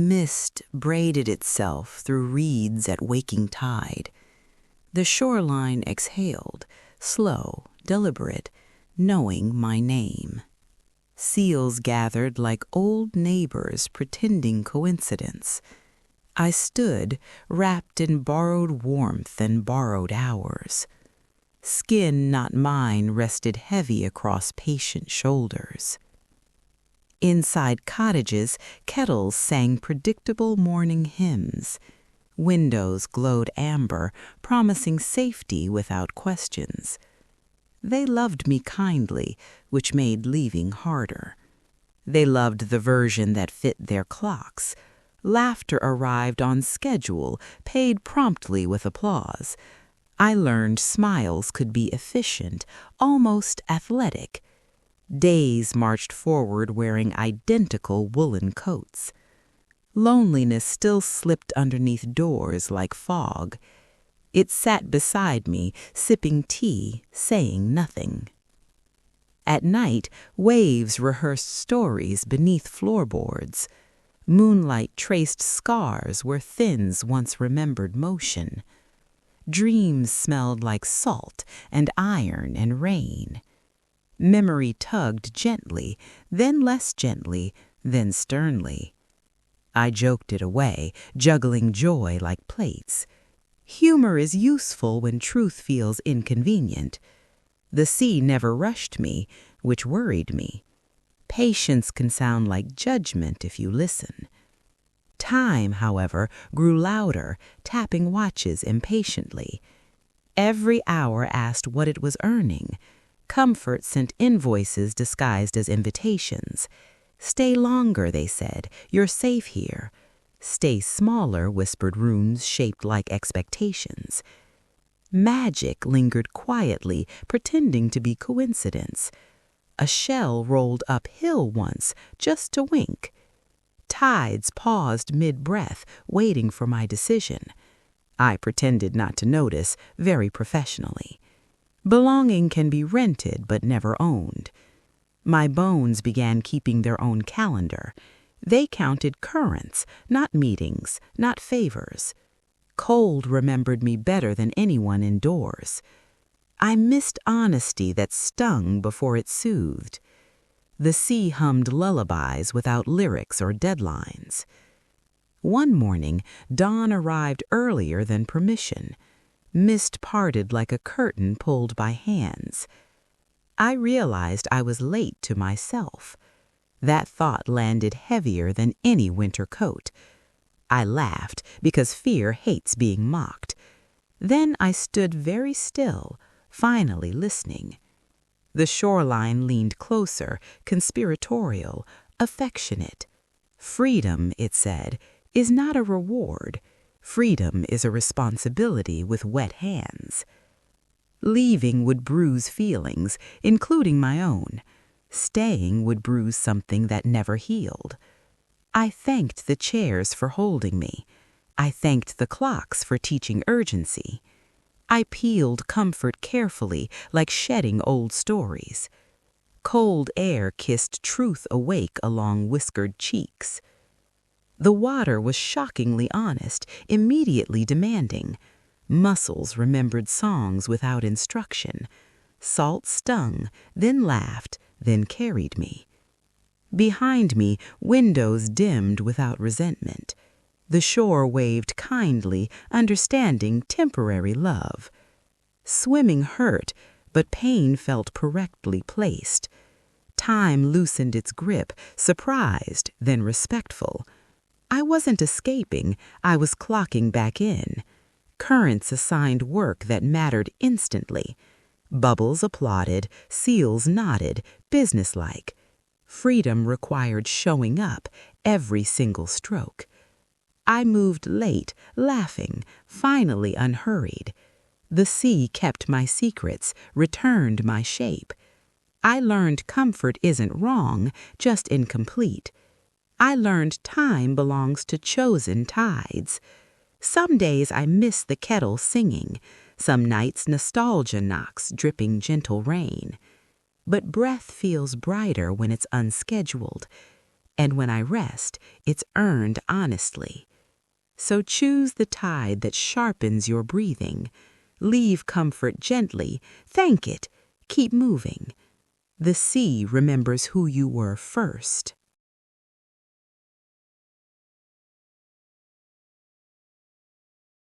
Mist braided itself through reeds at waking tide. The shoreline exhaled, slow, deliberate, knowing my name. Seals gathered like old neighbors pretending coincidence. I stood, wrapped in borrowed warmth and borrowed hours. Skin not mine rested heavy across patient shoulders. Inside cottages, kettles sang predictable morning hymns. Windows glowed amber, promising safety without questions. They loved me kindly, which made leaving harder. They loved the version that fit their clocks. Laughter arrived on schedule, paid promptly with applause. I learned smiles could be efficient, almost athletic. Days marched forward wearing identical woolen coats. Loneliness still slipped underneath doors like fog. It sat beside me, sipping tea, saying nothing. At night, waves rehearsed stories beneath floorboards. Moonlight traced scars where thins once remembered motion. Dreams smelled like salt and iron and rain. Memory tugged gently, then less gently, then sternly. I joked it away, juggling joy like plates. Humor is useful when truth feels inconvenient. The sea never rushed me, which worried me. Patience can sound like judgment if you listen. Time, however, grew louder, tapping watches impatiently. Every hour asked what it was earning. Comfort sent invoices disguised as invitations. Stay longer, they said. You're safe here. Stay smaller, whispered runes shaped like expectations. Magic lingered quietly, pretending to be coincidence. A shell rolled uphill once, just to wink. Tides paused mid-breath, waiting for my decision. I pretended not to notice, very professionally. Belonging can be rented but never owned. My bones began keeping their own calendar. They counted currents, not meetings, not favors. Cold remembered me better than anyone indoors. I missed honesty that stung before it soothed. The sea hummed lullabies without lyrics or deadlines. One morning, dawn arrived earlier than permission. Mist parted like a curtain pulled by hands. I realized I was late to myself. That thought landed heavier than any winter coat. I laughed because fear hates being mocked. Then I stood very still, finally listening. The shoreline leaned closer, conspiratorial, affectionate. Freedom, it said, is not a reward. Freedom is a responsibility with wet hands. Leaving would bruise feelings, including my own. Staying would bruise something that never healed. I thanked the chairs for holding me. I thanked the clocks for teaching urgency. I peeled comfort carefully, like shedding old stories. Cold air kissed truth awake along whiskered cheeks. The water was shockingly honest, immediately demanding. Muscles remembered songs without instruction. Salt stung, then laughed, then carried me. Behind me, windows dimmed without resentment. The shore waved kindly, understanding temporary love. Swimming hurt, but pain felt correctly placed. Time loosened its grip, surprised, then respectful. I wasn't escaping, I was clocking back in. Currents assigned work that mattered instantly. Bubbles applauded, seals nodded, businesslike. Freedom required showing up, every single stroke. I moved late, laughing, finally unhurried. The sea kept my secrets, returned my shape. I learned comfort isn't wrong, just incomplete. I learned time belongs to chosen tides. Some days I miss the kettle singing. Some nights nostalgia knocks, dripping gentle rain. But breath feels brighter when it's unscheduled. And when I rest, it's earned honestly. So choose the tide that sharpens your breathing. Leave comfort gently, thank it, keep moving. The sea remembers who you were first.